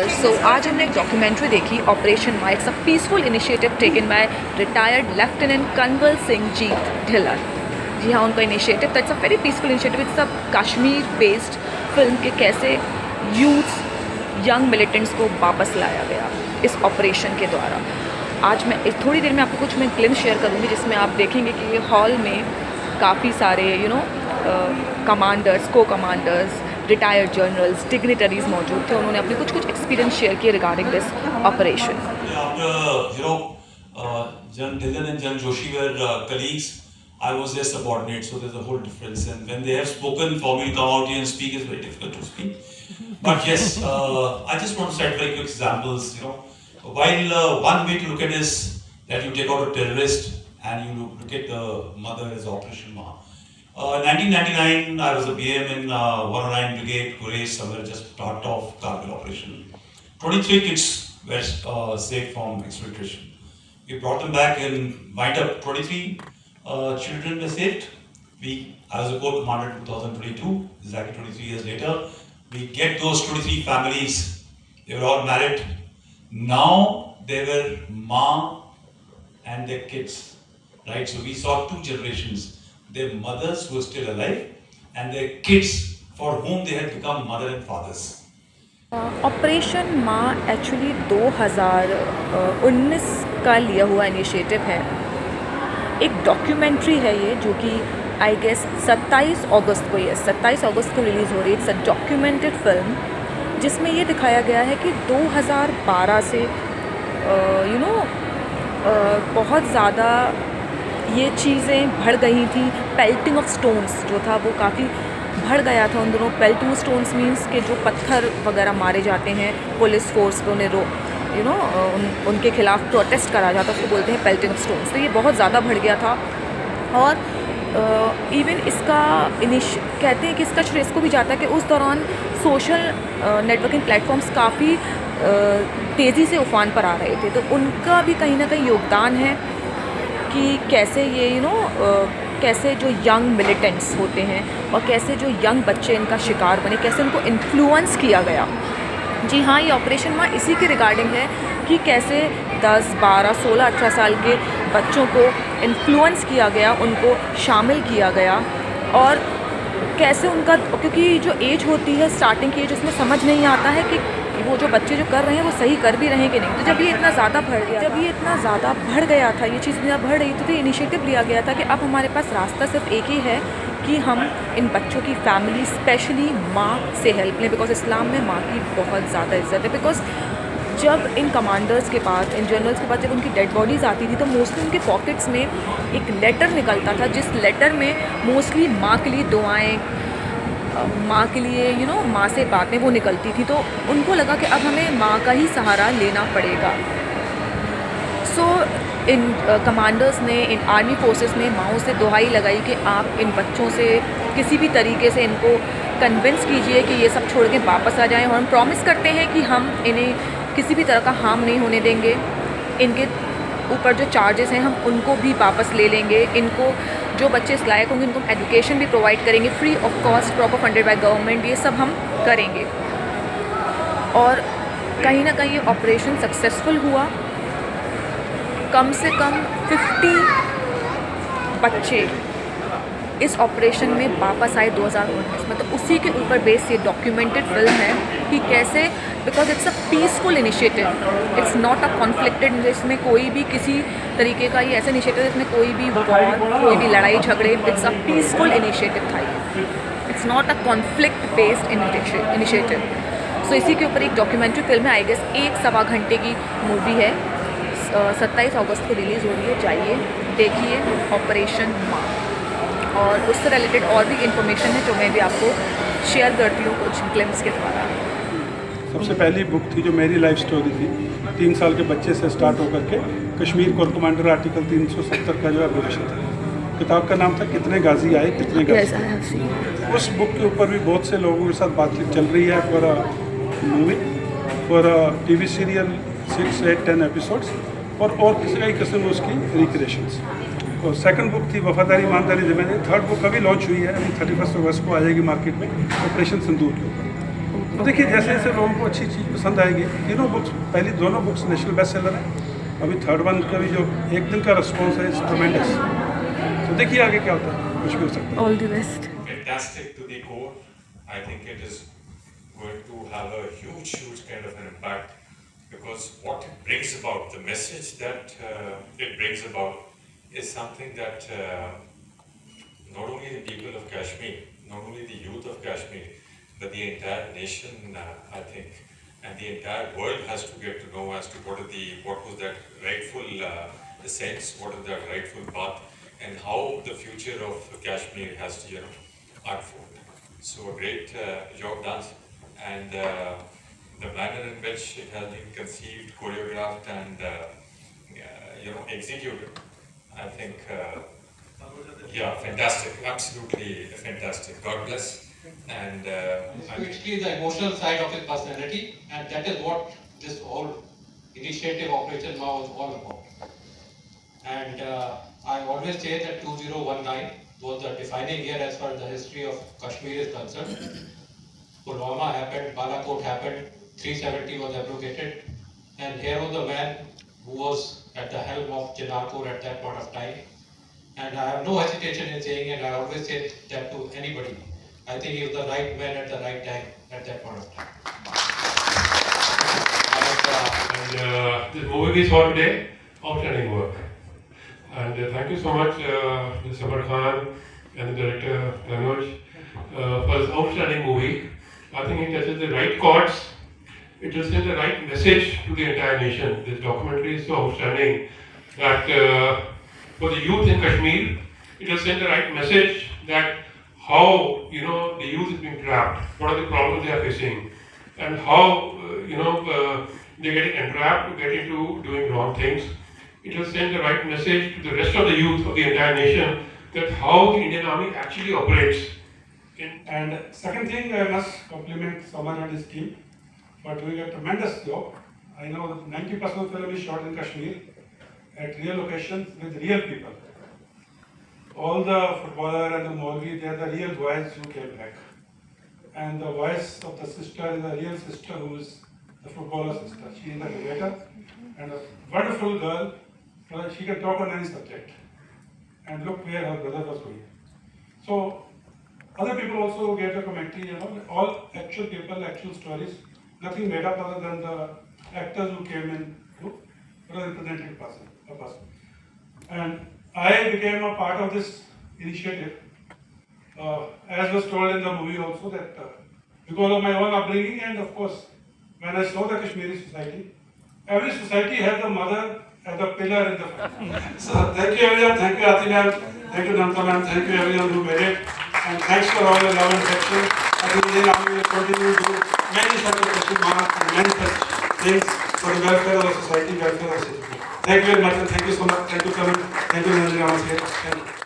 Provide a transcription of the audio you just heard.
सो आज हमने एक डॉक्यूमेंट्री देखी operation Maa. It's a peaceful initiative taken by retired lieutenant Kanwal Singh Jeet Dhillar. जी हाँ, उनका initiative. It's a very peaceful initiative. It's a Kashmir based film के कैसे यूथ यंग मिलिटेंट्स को वापस लाया गया इस ऑपरेशन के द्वारा. आज मैं थोड़ी देर में आपको कुछ मैं क्लिप शेयर करूँगी जिसमें आप देखेंगे कि हॉल में काफ़ी सारे कमांडर्स, को कमांडर्स, रिटायर्ड जनरल्स, डिग्निटरीज मौजूद थे. उन्होंने अपने कुछ एक्सपीरियंस शेयर किए regarding this operation. Jan Dhillon and Jan Joshi were colleagues. I was their subordinate, so there's a whole difference. And when they have spoken, for me to come out here and speak is very difficult to speak. But yes, I just want to cite very quick examples. While one way to look at it is that you take out a terrorist and you look at the mother as Operation Ma. 1999, I was a BM in 109 Brigade, Quraysh, somewhere just start off Kargil operation. 23 kids were saved from exfiltration. We brought them back and wind up 23 children were saved. I was a corps commander in 2022, exactly 23 years later. We get those 23 families. They were all married. Now they were Ma and their kids, right? So we saw two generations. Their mothers who were still alive and their kids for whom they had become mother and fathers. Operation माँ actually 2019 का लिया हुआ initiative है. एक documentary है ये जो कि आई गेस 27 अगस्त को 27 अगस्त को रिलीज़ हो रही है. इट्स अ डॉक्यूमेंटेड फिल्म जिसमें ये दिखाया गया है कि 2012 से बहुत ज़्यादा ये चीज़ें बढ़ गई थी. पेल्टिंग ऑफ स्टोन्स जो था वो काफ़ी बढ़ गया था उन दोनों. पेल्टिंग स्टोन्स मींस के जो पत्थर वगैरह मारे जाते हैं पुलिस फोर्स पे, उन्हें उनके खिलाफ प्रोटेस्ट करा जाता है, उसको बोलते हैं पेल्टिंग ऑफ स्टोन्स. तो ये बहुत ज़्यादा बढ़ गया था. और इवन इसका कहते हैं कि इसका श्रेय इसको भी जाता है कि उस दौरान सोशल नेटवर्किंग प्लेटफॉर्म्स काफ़ी तेज़ी से उफान पर आ रहे थे. तो उनका भी कहीं ना कहीं योगदान है कि कैसे ये कैसे जो यंग मिलिटेंट्स होते हैं और कैसे जो यंग बच्चे इनका शिकार बने, कैसे उनको इन्फ्लुएंस किया गया. जी हाँ, ये ऑपरेशन माँ इसी के रिगार्डिंग है कि कैसे 10, 12, 16, 18 साल के बच्चों को इन्फ्लुएंस किया गया, उनको शामिल किया गया. और कैसे उनका, क्योंकि जो एज होती है स्टार्टिंग की एज, उसमें समझ नहीं आता है कि वो जो बच्चे जो कर रहे हैं वो सही कर भी रहे हैं कि नहीं. तो जब ये इतना ज़्यादा बढ़ गया था, ये चीज़ इतना बढ़ रही थी, तो इनिशिएटिव लिया गया था कि अब हमारे पास रास्ता सिर्फ एक ही है कि हम इन बच्चों की फैमिली, स्पेशली माँ से हेल्प लें. बिकॉज इस्लाम में माँ की बहुत ज़्यादा इज्जत है. बिकॉज जब इन कमांडर्स के पास, इन जनरल्स के पास जब उनकी डेड बॉडीज़ आती थी तो मोस्टली उनके पॉकेट्स में एक लेटर निकलता था, जिस लेटर में मोस्टली माँ के लिए दुआएँ, माँ के लिए माँ से बातें वो निकलती थी. तो उनको लगा कि अब हमें माँ का ही सहारा लेना पड़ेगा. सो इन कमांडर्स ने, इन आर्मी फोर्सेस ने माँओं से दुहाई लगाई कि आप इन बच्चों से किसी भी तरीके से इनको कन्विंस कीजिए कि ये सब छोड़ के वापस आ जाएं. और हम प्रॉमिस करते हैं कि हम इन्हें किसी भी तरह का हार्म नहीं होने देंगे. इनके ऊपर जो चार्जेस हैं हम उनको भी वापस ले लेंगे. इनको जो बच्चे इस लायक होंगे उनको एजुकेशन भी प्रोवाइड करेंगे free of cost, proper funded by government. ये सब हम करेंगे. और कहीं ना कहीं ये ऑपरेशन सक्सेसफुल हुआ. कम से कम 50 बच्चे इस ऑपरेशन में वापस आए 2019 में. तो उसी के ऊपर बेस ये डॉक्यूमेंटेड फिल्म है कि कैसे, because it's a peaceful initiative, it's not a conflicted. इसमें कोई भी किसी तरीके का ये ऐसा इनिशिएटिव इसमें कोई भी वॉर, कोई भी लड़ाई झगड़े, इट्स अ पीसफुल इनिशिएटिव था ये. It's not a conflict based initiative. So इसी के ऊपर एक डॉक्यूमेंट्री फिल्म है. आई गेस 1-1.25 घंटे की मूवी है. 27 अगस्त को रिलीज़ हो रही है. जाइए देखिए ऑपरेशन माँ. और उससे रिलेटेड और भी इंफॉर्मेशन है जो मैं भी आपको शेयर करती हूँ कुछ क्लिप्स के द्वारा. सबसे पहली बुक थी जो मेरी लाइफ स्टोरी थी, 3 साल के बच्चे से स्टार्ट होकर के कश्मीर कोर कमांडर आर्टिकल 370 का जो एब्रिविएशन था. किताब का नाम था कितने गाजी आए कितने गाजी. उस बुक के ऊपर भी बहुत से लोगों के साथ बातचीत चल रही है. For a movie, for a TV serial 6, 8, 10 episodes और कई किस्म उसकी रिक्रिएशंस. और सेकंड बुक थी वफादारी ईमानदारी जिम्मेदारी. थर्ड बुक अभी लॉन्च हुई है, अभी 31 अगस्त को आ जाएगी मार्केट में, ऑपरेशन सिंदूर के ऊपर. तो देखिए जैसे जैसे लोगों को अच्छी चीज़ पसंद आएगी, तीनों बुक्स, पहली दोनों बुक्स नेशनल बेस्ट सेलर है, अभी थर्ड वन का भी जो एक दिन का रिस्पॉन्स है इट्स ट्रमेंडस। तो देखिए आगे क्या होता है, कुछ भी हो सकता है। All the best. Fantastic to the core. I think it is going to have a huge kind of an impact, because what it brings about, the message that it brings about is something that not only the people of Kashmir, not only the youth of Kashmir, but the entire nation, I think, and the entire world has to get to know as to what was that rightful sense, what is that rightful path, and how the future of Kashmir has to, unfold. So a great job done, and the manner in which it has been conceived, choreographed, and executed, I think, yeah, fantastic, absolutely fantastic. God bless. And Basically the emotional side of his personality, and that is what this whole initiative Operation Now is all about. And I always say that 2019 was the defining year as far as the history of Kashmir is concerned. Pulwama happened, Balakot happened, 370 was abrogated, and here was the man who was at the helm of Janarpur at that point of time. And I have no hesitation in saying, and I always say that to anybody, I think he was the right man at the right time at that point of time. And this movie we saw today, outstanding work. And thank you so much, Mr. Samar Khan and the director Tanuj for this outstanding movie. I think it touches the right chords. It will send the right message to the entire nation. This documentary is so outstanding that for the youth in Kashmir, it will send the right message that how the youth is being trapped, what are the problems they are facing, and how they're getting entrapped to get into doing wrong things. It will send the right message to the rest of the youth of the entire nation that how the Indian Army actually operates. And second thing, I must compliment Samar and his team for doing a tremendous job. I know that 90% of the film is shot in Kashmir at real locations with real people. All the footballer and the Maulvi, they are the real boys who came back. And the voice of the sister is a real sister who is the footballer sister. She is the narrator and a wonderful girl. She can talk on any subject. And look where her brother was going. So other people also get a commentary, all actual people, actual stories, nothing made up other than the actors who came in to represent a person. And I became a part of this initiative, as was told in the movie also, that because of my own upbringing, and of course, when I saw the Kashmiri society, every society has a mother as a pillar in the family. So thank you everyone, thank you Aati ma'am, thank you Namta ma'am, thank you everyone who made it, and thanks for all the love and affection. I think Indian Army will continue to do many such Kashmir and many such things for the welfare of the society, welfare of the city. Thank you very much, and thank you so much. Thank you, Karan. Thank you, Narendra Raman. Thank you.